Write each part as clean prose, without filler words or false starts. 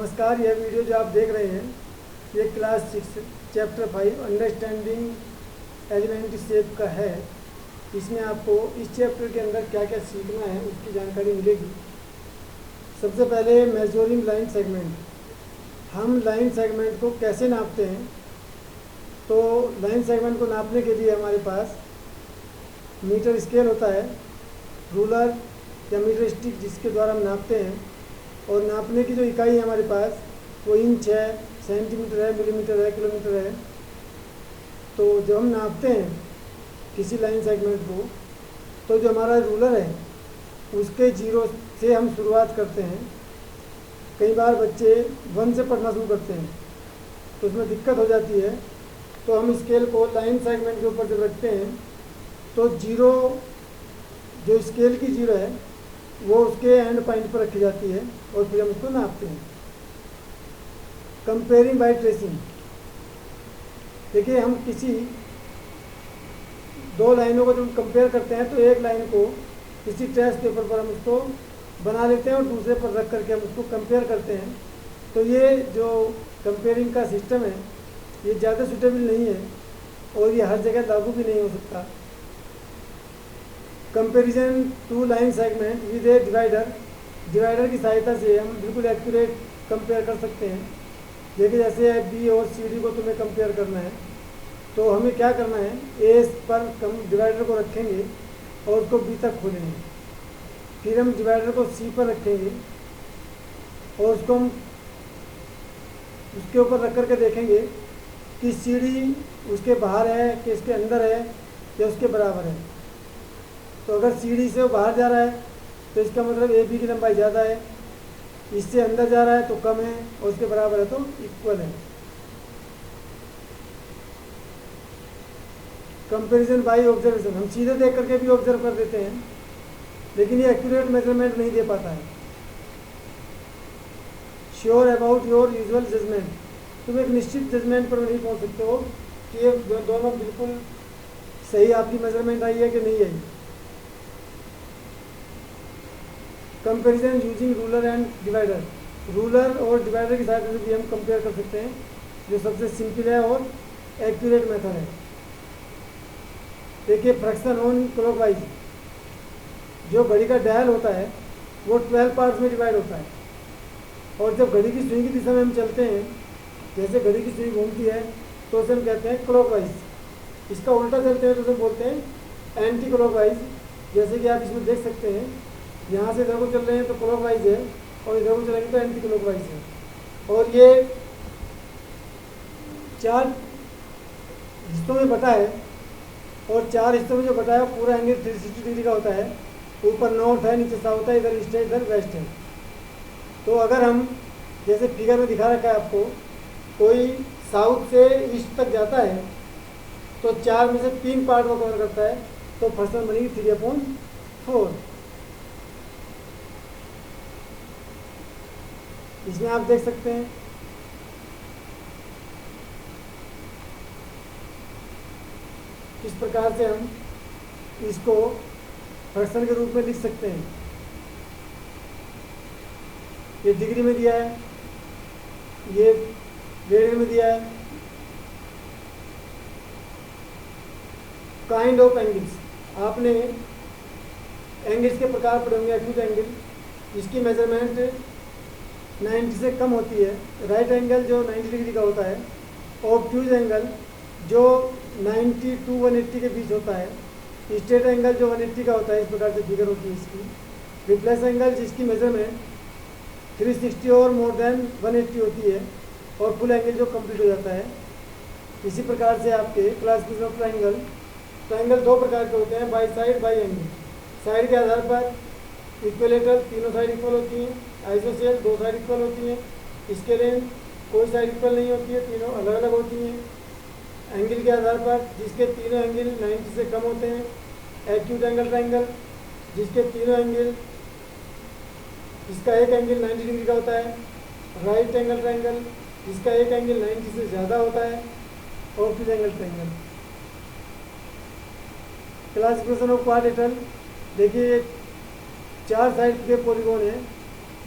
नमस्कार। यह वीडियो जो आप देख रहे हैं ये class 6 chapter 5 understanding elementary shape का है। इसमें आपको इस चैप्टर के अंदर क्या क्या सीखना है उसकी जानकारी मिलेगी। सबसे पहले मेजरिंग लाइन सेगमेंट। हम लाइन सेगमेंट को कैसे नापते हैं, तो लाइन सेगमेंट को नापने के लिए हमारे पास मीटर स्केल होता है, रूलर या मीटर स्टिक जिसके द्वारा हम नापते हैं। और नापने की जो इकाई है हमारे पास वो इंच है, सेंटीमीटर है, मिलीमीटर है, किलोमीटर है। तो जब हम नापते हैं किसी लाइन सेगमेंट को तो जो हमारा रूलर है उसके जीरो से हम शुरुआत करते हैं। कई बार बच्चे 1 से पढ़ना शुरू करते हैं तो उसमें दिक्कत हो जाती है। तो हम स्केल को लाइन सेगमेंट के ऊपर जब रखते हैं तो जीरो, जो स्केल की जीरो है वो उसके एंड पॉइंट पर रखी जाती है और फिर हम उसको नापते हैं। Comparing by tracing. देखिए, हम किसी दो लाइनों को जब कंपेयर करते हैं तो एक लाइन को किसी ट्रेस पेपर पर हम उसको बना लेते हैं और दूसरे पर रख करके हम उसको कंपेयर करते हैं। तो ये जो कंपेयरिंग का सिस्टम है ये ज़्यादा सूटेबल नहीं है और ये हर जगह लागू भी नहीं हो सकता। Comparison to line segment with a divider. Divider की सहायता से हम बिल्कुल एक्यूरेट कंपेयर कर सकते हैं। देखिए, जैसे बी और सी डी को तुम्हें कंपेयर करना है तो हमें क्या करना है, ए पर डिवाइडर को रखेंगे और उसको बी तक खोलेंगे। फिर हम डिवाइडर को सी पर रखेंगे और उसको हम उसके ऊपर रख करके देखेंगे कि सी डी उसके बाहर है कि इसके अंदर है या उसके बराबर है। तो अगर सी डी से वो बाहर जा रहा है तो इसका मतलब ए बी की लंबाई ज़्यादा है, इससे अंदर जा रहा है तो कम है और उसके बराबर है तो इक्वल है। Comparison by observation. हम सीधे देख करके भी ऑब्जर्व कर देते हैं लेकिन ये एक्यूरेट मेजरमेंट नहीं दे पाता है। Sure about your usual judgement. तुम एक निश्चित जजमेंट पर नहीं पहुंच सकते हो कि ये दोनों बिल्कुल सही आपकी मेजरमेंट आई है कि नहीं आई। Comparison using ruler and divider. Ruler और डिवाइडर की सहायता से भी हम कंपेयर कर सकते हैं, जो सबसे सिंपल है और एक्यूरेट मेथड है। देखिए, फ्रैक्शन ऑन क्लॉकवाइज। जो घड़ी का डायल होता है वो 12 पार्ट्स में डिवाइड होता है और जब घड़ी की सुई की दिशा में हम चलते हैं, जैसे घड़ी की सुई घूमती है तो उसे हम कहते हैं क्लॉकवाइज। इसका उल्टा चलते हैं तो उसे बोलते हैं एंटी क्लॉकवाइज। जैसे कि आप इसमें देख सकते हैं, यहाँ से इधर को चल रहे हैं तो क्लॉकवाइज है और इधर को चलेंगे तो एंटी क्लॉकवाइज है। और ये 4 हिस्सों में बटा है और 4 हिस्सों में जो बटा है पूरा एंगल 360 डिग्री का होता है। ऊपर नॉर्थ है, नीचे साउथ है, इधर ईस्ट है, इधर वेस्ट है। तो अगर हम जैसे फिगर में दिखा रखा है आपको, कोई साउथ से ईस्ट तक जाता है तो 4 में से 3 पार्ट को कवर करता है तो फ्रैक्शन बनेगी 3/4। इसमें आप देख सकते हैं किस प्रकार से हम इसको फ्रैक्शन के रूप में लिख सकते हैं। ये डिग्री में दिया है, ये रेडियन में दिया है। Kind of angles. आपने एंगल्स के प्रकार पढ़े होंगे। एक्यूट एंगल, इसकी मेजरमेंट 90 से कम होती है। राइट एंगल जो 90 डिग्री का होता है। ऑब्ट्यूज एंगल जो 90 to 180 के बीच होता है। स्ट्रेट एंगल जो 180 का होता है। इस प्रकार से फिगर होती है इसकी। रिप्लेस एंगल जिसकी मेजरमेंट 360 और मोर देन 180 होती है और फुल एंगल जो कंप्लीट हो जाता है। इसी प्रकार से आपके क्लासिफिकेशन ऑफ ट्रायंगल। ट्रायंगल 2 प्रकार के होते हैं, by side, by angle. Side के आधार पर इक्विलेटरल, तीनों साइड इक्वल होती हैं। आइसोसेल 2 साइड इक्वल होती हैं। स्केलेन कोई साइड इक्वल नहीं होती है, तीनों अलग अलग होती हैं। एंगल के आधार पर जिसके तीनों एंगल 90 से कम होते हैं। एक्यूट एंगल ट्रायंगल जिसके तीनों एंगल, इसका एक एंगल 90 डिग्री का होता है। राइट एंगल ट्रायंगल जिसका एक एंगल 90 से ज़्यादा होता है। Obtuse angle triangle. Classification of quadrilateral. देखिए, 4 साइड के पॉलीगॉन हैं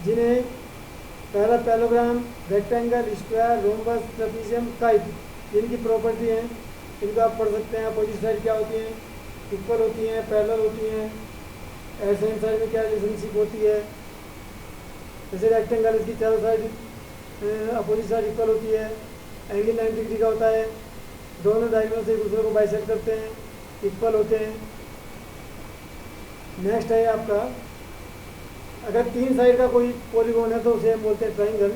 जिन्हें पहला parallelogram, rectangle, square, rhombus, trapezium, kite, इनकी प्रॉपर्टी हैं, इनको आप पढ़ सकते हैं। अपोजिट साइड क्या होती हैं, इक्वल होती हैं, पैरेलल होती हैं। एडजेसेंट साइड में क्या रिलेशनशिप होती है, जैसे रेक्टेंगल इसकी चारों साइड अपोजिट साइड इक्वल होती है, एंगल 90 डिग्री का होता है, दोनों डायगोनल से एक दूसरे को बाइसेक्ट करते हैं, इक्वल होते हैं। नेक्स्ट है आपका, अगर 3 साइड का कोई पॉलीगॉन है तो उसे हम बोलते हैं ट्राइंगल,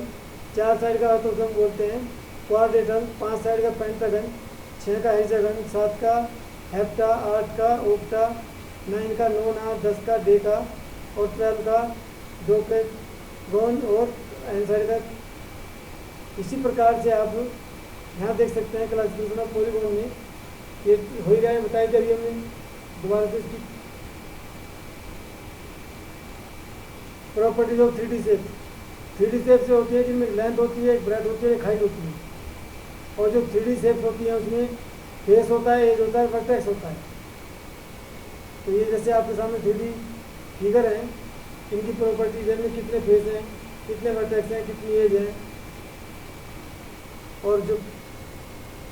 4 साइड का है तो उसे हम बोलते हैं क्वाड्रेटन, 5 साइड का पेंटागन, 6 का हेक्सागन, 7 का हेप्टा, 8 का ओक्टा, 9 का नोना, 10 का डेका और 12 का डोपेगोन और एन साइड का। इसी प्रकार से आप यहाँ देख सकते हैं क्लासिफिकेशन ऑफ पॉलीगॉन में ये हो ही रहा है, बताया कि अभी हमने दोबारा से इसकी properties of 3D shape. 3D shape से होती है जिनमें लेंथ होती है, एक ब्रेथ होती है, एक हाइट होती है। और जो 3D शेप होती है उसमें फेस होता है, एज होता है, वर्टेक्स होता है। तो ये जैसे आपके सामने 3D फिगर है, इनकी प्रॉपर्टीज है, कितने फेस हैं, कितने वर्टेक्स हैं, कितनी एज है। और जो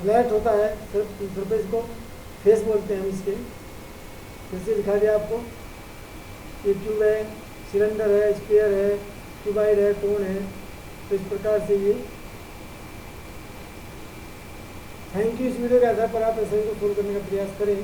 फ्लैट होता है सरफेस को फेस बोलते हैं हम इसके। जैसे दिखा दिया आपको, ये ट्यूब है, सिलेंडर है, स्फीयर है, क्यूबाइड है, कोन है। तो इस प्रकार से ये। Thank you. इस वीडियो के आधार पर आप ऐसे को सोल्व करने का प्रयास करें।